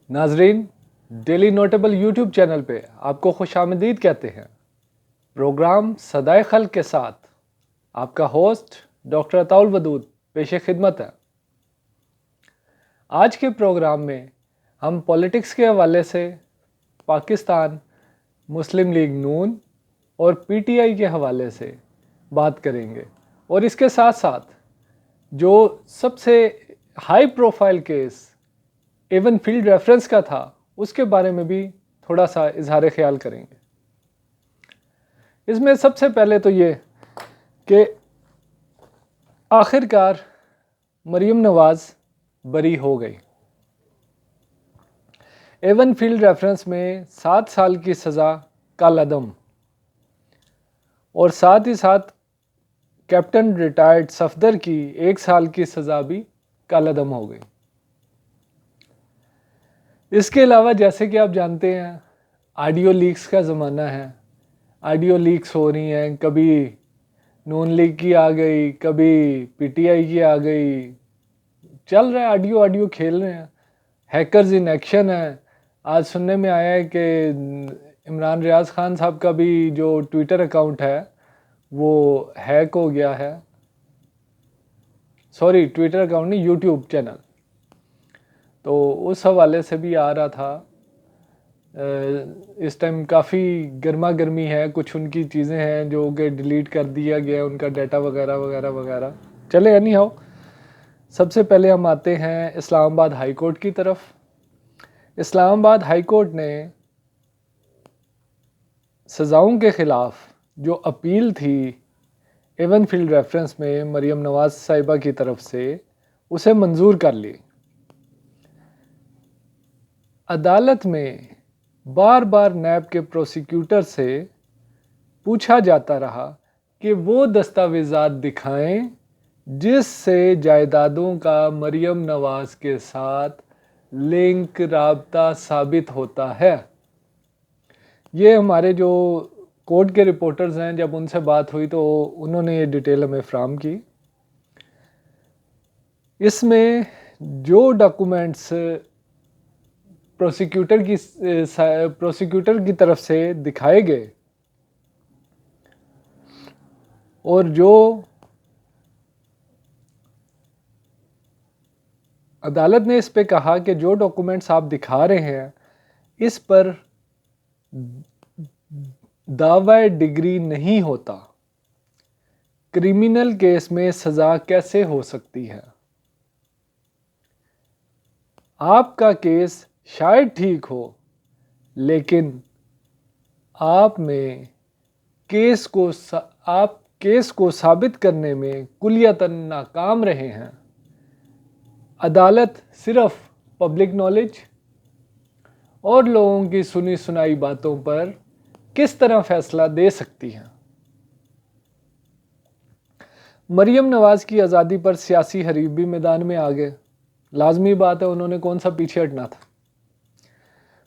नाजरीन, daily notable YouTube channel पे आपको खुशामदीद कहते हैं। प्रोग्राम सदाए खल्क के साथ आपका होस्ट डॉक्टर अताउल वदूद पेशे खिदमत है। आज के प्रोग्राम में हम पॉलिटिक्स के हवाले से पाकिस्तान, मुस्लिम लीग नून और पीटीआई के हवाले से बात करेंगे और इसके साथ साथ जो सबसे high profile case Avenfield reference का था उसके बारे में भी थोड़ा सा इजहार ख्याल करेंगे। इसमें सबसे पहले तो ये कि आखिरकार मरीम नवाज़ बरी हो गई। एवन फील्ड रेफरेंस में 7 साल की सज़ा कालअदम और साथ ही साथ कैप्टन रिटायर्ड सफदर की 1 साल की सज़ा भी कालअदम हो गई। इसके अलावा जैसे कि आप जानते हैं ऑडियो लीक्स का ज़माना है। ऑडियो लीक्स हो रही हैं, कभी नून लीग की आ गई, कभी पीटीआई की आ गई, चल रहा है, ऑडियो खेल रहे हैं। हैकर्स इन एक्शन है। आज सुनने में आया है कि इमरान रियाज खान साहब का भी जो ट्विटर अकाउंट है वो हैक हो गया है। सॉरी, ट्विटर अकाउंट नहीं, यूट्यूब चैनल। तो उस हवाले से भी आ रहा था। इस टाइम काफ़ी गर्मा गर्मी है, कुछ उनकी चीज़ें हैं जो कि डिलीट कर दिया गया है, उनका डाटा वगैरह वगैरह वगैरह। चले एनी हाउ, सबसे पहले हम आते हैं इस्लामाबाद हाई कोर्ट की तरफ। इस्लामाबाद हाई कोर्ट ने सज़ाओं के ख़िलाफ़ जो अपील थी एवन फील्ड रेफरेंस में मरीम नवाज़ साहिबा की तरफ से, उसे मंजूर कर ली। अदालत में बार बार नैब के प्रोसिक्यूटर से पूछा जाता रहा कि वो दस्तावेज़ात दिखाएं जिससे जायदादों का मरीम नवाज़ के साथ लिंक राबता साबित होता है। ये हमारे जो कोर्ट के रिपोर्टर्स हैं, जब उनसे बात हुई तो उन्होंने ये डिटेल हमें फ्राहम की। इसमें जो डॉक्यूमेंट्स प्रोसिक्यूटर की तरफ से दिखाए गए और जो अदालत ने इस पे कहा कि जो डॉक्यूमेंट्स आप दिखा रहे हैं इस पर दावा डिग्री नहीं होता, क्रिमिनल केस में सज़ा कैसे हो सकती है। आपका केस शायद ठीक हो लेकिन आप केस को साबित करने में कुलियतन नाकाम रहे हैं। अदालत सिर्फ पब्लिक नॉलेज और लोगों की सुनी सुनाई बातों पर किस तरह फैसला दे सकती है। मरीम नवाज़ की आज़ादी पर सियासी हरीफ भी मैदान में आ गए। लाजमी बात है, उन्होंने कौन सा पीछे हटना था।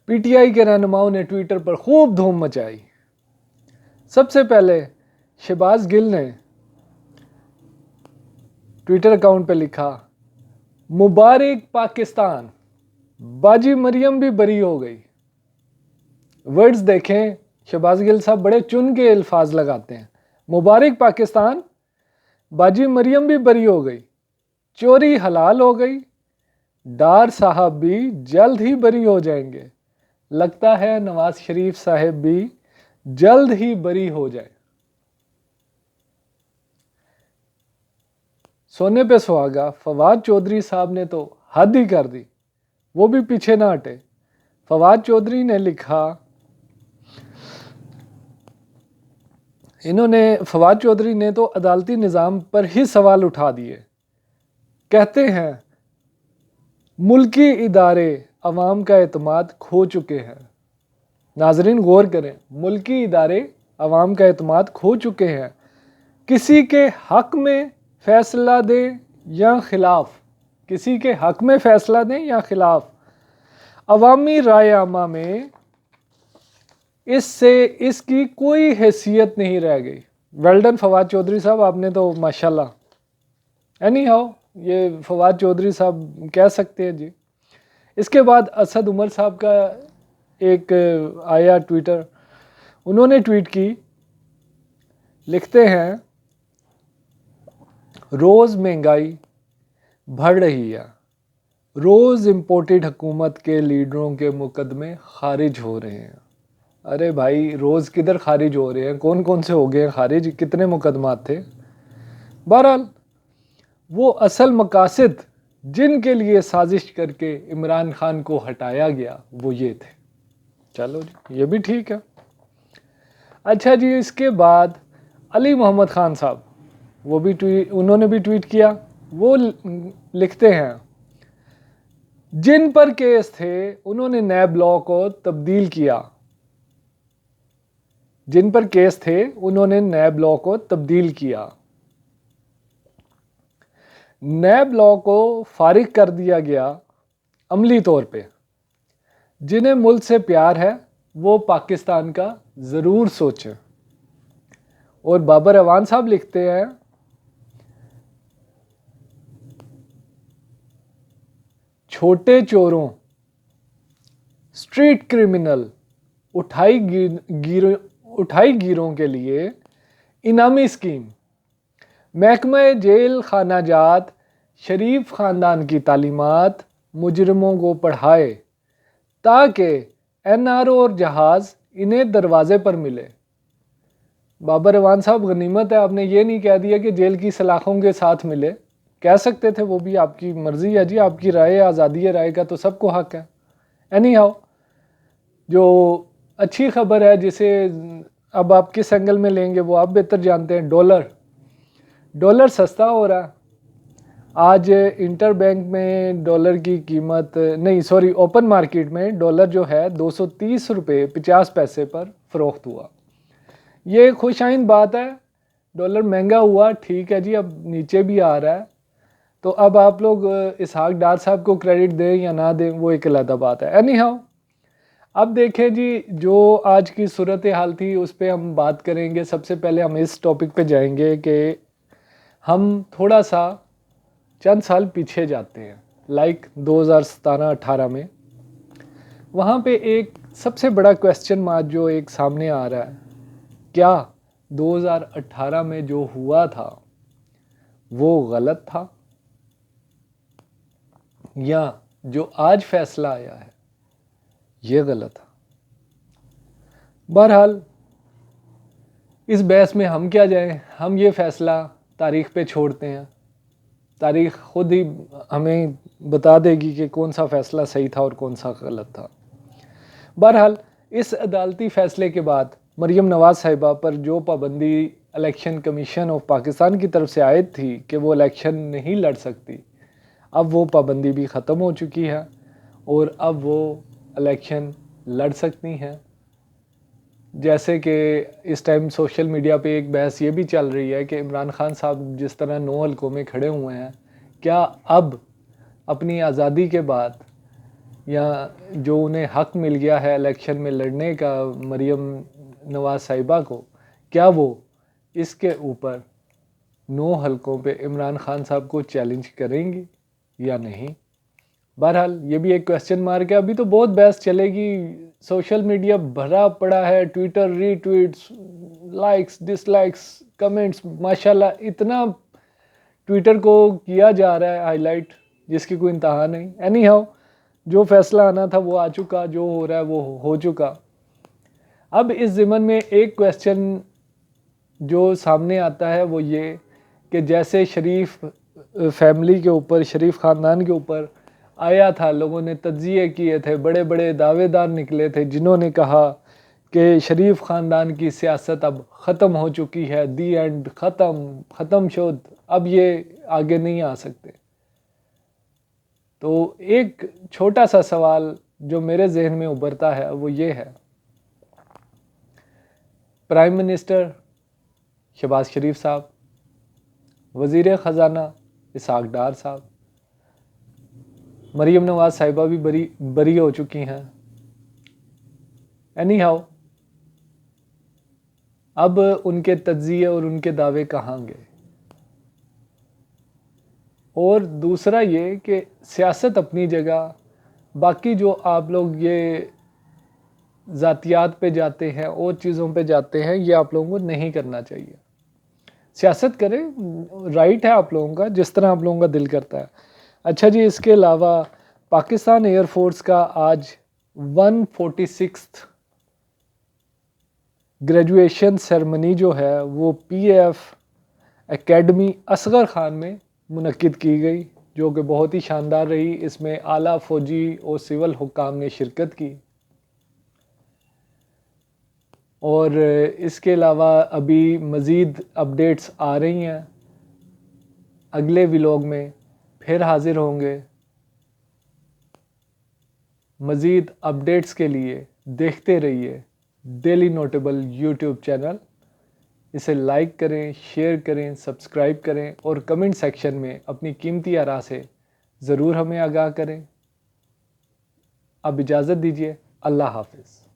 पीटीआई के रहनुमाओं ने ट्विटर पर खूब धूम मचाई। सबसे पहले शहबाज गिल ने ट्विटर अकाउंट पे लिखा, मुबारक पाकिस्तान, बाजी मरियम भी बरी हो गई। वर्ड्स देखें, शहबाज गिल साहब बड़े चुन के अल्फाज लगाते हैं। मुबारक पाकिस्तान, बाजी मरियम भी बरी हो गई, चोरी हलाल हो गई, डार साहब भी जल्द ही बरी हो जाएंगे। लगता है नवाज शरीफ साहब भी जल्द ही बरी हो जाए। सोने पे सुहागा फवाद चौधरी साहब ने तो हद ही कर दी, वो भी पीछे ना हटे। फवाद चौधरी ने लिखा, फवाद चौधरी ने तो अदालती निज़ाम पर ही सवाल उठा दिए। कहते हैं मुल्की इदारे अवाम का एतमाद खो चुके हैं। नाजरीन गौर करें, मुल्की इदारे अवाम का एतमाद खो चुके हैं। किसी के हक में फैसला दें या खिलाफ, किसी के हक में फैसला दें या खिलाफ, अवामी राय आमा में इससे इसकी कोई हैसियत नहीं रह गई। वेल डन फवाद चौधरी साहब, आपने तो माशाल्लाह। एनी हाउ, ये फवाद चौधरी साहब कह सकते हैं जी। इसके बाद असद उमर साहब का एक आया ट्विटर, उन्होंने ट्वीट की, लिखते हैं रोज़ महंगाई बढ़ रही है, रोज़ इम्पोर्टेड हुकूमत के लीडरों के मुकदमे खारिज हो रहे हैं। अरे भाई, रोज़ किधर खारिज हो रहे हैं, कौन कौन से हो गए हैं खारिज, कितने मुकदमात थे। बहरहाल वो असल मकासद जिनके लिए साजिश करके इमरान खान को हटाया गया वो ये थे। चलो जी, ये भी ठीक है। अच्छा जी, इसके बाद अली मोहम्मद ख़ान साहब, वो भी उन्होंने भी ट्वीट किया। वो लिखते हैं जिन पर केस थे उन्होंने नैब लॉ को तब्दील किया, जिन पर केस थे उन्होंने नैब लॉ को तब्दील किया, नैब लॉ को फारिग कर दिया गया अमली तौर पे। जिन्हें मुल्क से प्यार है वो पाकिस्तान का ज़रूर सोचें। और बाबर अवान साहब लिखते हैं छोटे चोरों, स्ट्रीट क्रिमिनल, उठाई गिरों के लिए इनामी स्कीम, महकमा जेल खानाजात शरीफ ख़ानदान की तालीमात मुजरमों को पढ़ाए ताकि NRO और जहाज़ इन्हें दरवाजे पर मिले। बाबर अवान साहब, गनीमत है आपने ये नहीं कह दिया कि जेल की सलाखों के साथ मिले, कह सकते थे, वो भी आपकी मर्ज़ी है जी, आपकी राय, आज़ादी राय का तो सबको हक है। एनी हाउ, जो अच्छी खबर है जिसे अब आप किस एंगल में लेंगे वो आप बेहतर जानते हैं। डॉलर सस्ता हो रहा है। आज इंटर बैंक में डॉलर की कीमत नहीं, सॉरी, ओपन मार्केट में डॉलर जो है 230 रुपये 50 पैसे पर फ़रोख्त हुआ। ये खुशाइन बात है। डॉलर महंगा हुआ, ठीक है जी, अब नीचे भी आ रहा है। तो अब आप लोग इसहाक डार साहब को क्रेडिट दें या ना दें वो एक अलग बात है। एनी हाउ, अब देखें जी, जो आज की सूरत हाल थी उस पर हम बात करेंगे। सबसे पहले हम इस टॉपिक पे जाएंगे कि हम थोड़ा सा चंद साल पीछे जाते हैं, लाइक 2017-18 में। वहाँ पे एक सबसे बड़ा क्वेश्चन मार्क जो एक सामने आ रहा है, क्या 2018 में जो हुआ था वो गलत था या जो आज फैसला आया है ये गलत था। बहरहाल इस बहस में हम क्या जाएं, हम ये फैसला तारीख़ पे छोड़ते हैं। तारीख़ ख़ुद ही हमें बता देगी कि कौन सा फ़ैसला सही था और कौन सा गलत था। बहरहाल इस अदालती फ़ैसले के बाद मरीम नवाज़ साहिबा पर जो पाबंदी इलेक्शन कमीशन ऑफ पाकिस्तान की तरफ से आयद थी कि वो इलेक्शन नहीं लड़ सकती, अब वो पाबंदी भी ख़त्म हो चुकी है और अब वो इलेक्शन लड़ सकती हैं। जैसे कि इस टाइम सोशल मीडिया पे एक बहस ये भी चल रही है कि इमरान खान साहब जिस तरह 9 हलकों में खड़े हुए हैं, क्या अब अपनी आज़ादी के बाद या जो उन्हें हक़ मिल गया है इलेक्शन में लड़ने का मरीम नवाज़ साहिबा को, क्या वो इसके ऊपर 9 हलकों पे इमरान खान साहब को चैलेंज करेंगी या नहीं। बहरहाल ये भी एक क्वेश्चन मार्क है। अभी तो बहुत बहस चलेगी, सोशल मीडिया भरा पड़ा है, Twitter, retweets, likes, dislikes, comments, माशाल्लाह इतना ट्विटर को किया जा रहा है हाईलाइट जिसकी कोई इंतहा नहीं। एनी हाउ, जो फैसला आना था वो आ चुका, जो हो रहा है वो हो चुका। अब इस ज़िमन में एक क्वेश्चन जो सामने आता है वो ये कि जैसे शरीफ फैमिली के ऊपर, शरीफ ख़ानदान के ऊपर आया था, लोगों ने तज्ज़िये किए थे, बड़े बड़े दावेदार निकले थे जिन्होंने कहा कि शरीफ ख़ानदान की सियासत अब ख़त्म हो चुकी है, दी एंड, ख़त्म शुद, अब ये आगे नहीं आ सकते। तो एक छोटा सा सवाल जो मेरे जहन में उभरता है वो ये है, प्राइम मिनिस्टर शहबाज शरीफ साहब, वज़ीर ख़जाना इसहाक डार साहब, मरीम नवाज़ साहिबा भी बरी हो चुकी हैं। एनी हाउ, अब उनके तज्ज़िये और उनके दावे कहाँ गए। और दूसरा ये कि सियासत अपनी जगह, बाकी जो आप लोग ये ज़ातियात पे जाते हैं और चीज़ों पे जाते हैं, ये आप लोगों को नहीं करना चाहिए। सियासत करें, राइट है आप लोगों का, जिस तरह आप लोगों का दिल करता है। अच्छा जी, इसके अलावा पाकिस्तान एयरफोर्स का आज 146th ग्रेजुएशन सेरेमनी जो है वो PAF एकेडमी असगर खान में मुनक्किद की गई, जो कि बहुत ही शानदार रही। इसमें आला फ़ौजी और सिविल हुक्काम ने शिरकत की। और इसके अलावा अभी मज़ीद अपडेट्स आ रही हैं, अगले व्लॉग में फिर हाज़िर होंगे। मज़ीद अपडेट्स के लिए देखते रहिए डेली नोटेबल यूट्यूब चैनल। इसे लाइक करें, शेयर करें, सब्सक्राइब करें और कमेंट सेक्शन में अपनी कीमती आरा से ज़रूर हमें आगाह करें। अब इजाज़त दीजिए, अल्लाह हाफ़िज़।